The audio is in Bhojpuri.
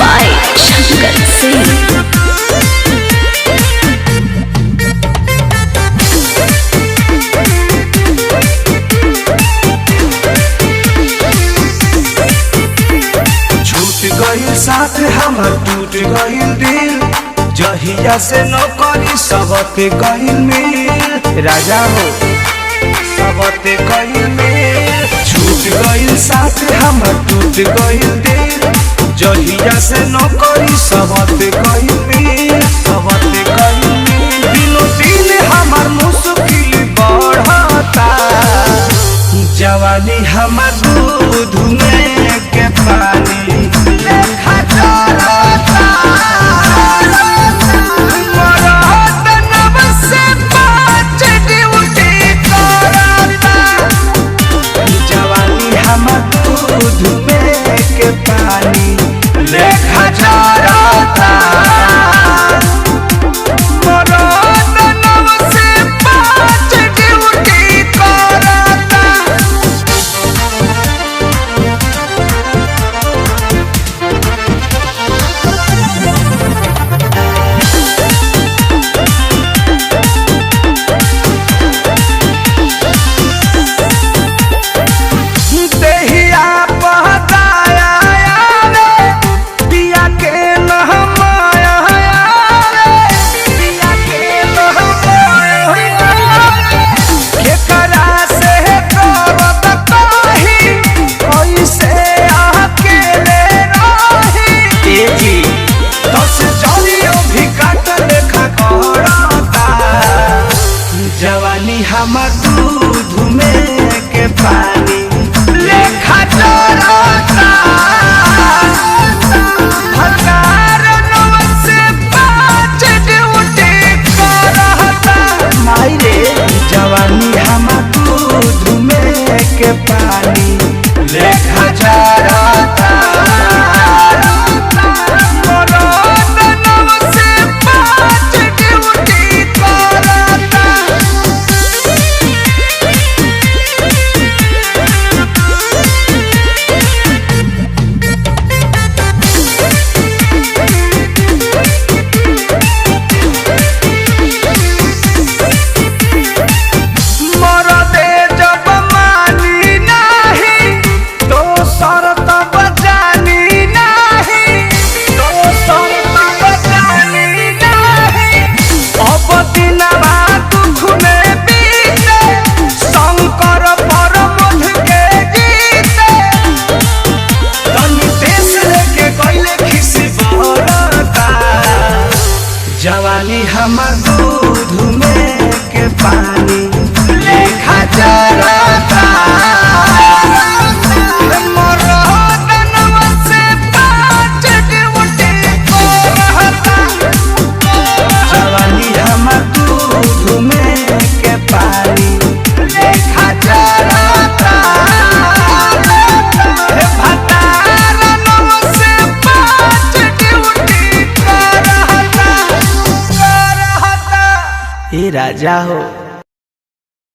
by Shankar Singh. गईल साथ हमर टूट गईल दिल जहिया से नौकरी सबते गईल मिल राजा हो सबते गईल मिल छूट गईल साथ हमर टूट गईल दिल जहिया से नौकरी सबते गईल मिल सबते गईल मिल दिनों दिन हमर मुश्किल बढ़ता जवानी हमर दूध में के पानी पानी लेखा चढ़ता से 5 ड्यूटी करता। जवानी हमर दूध में के पानी लेखा चढ़ता भकार से 5 ड्यूटी करता माई रे जवानी हमर दूध में के पानी लेखा चढ़ता जवानी हमर दूध में के पानी लेखा चढ़ता से 5 ड्यूटी करता जवानी हमर दूध में के पानी लेखा चढ़ता से 5 ड्यूटी करता ए राजा हो।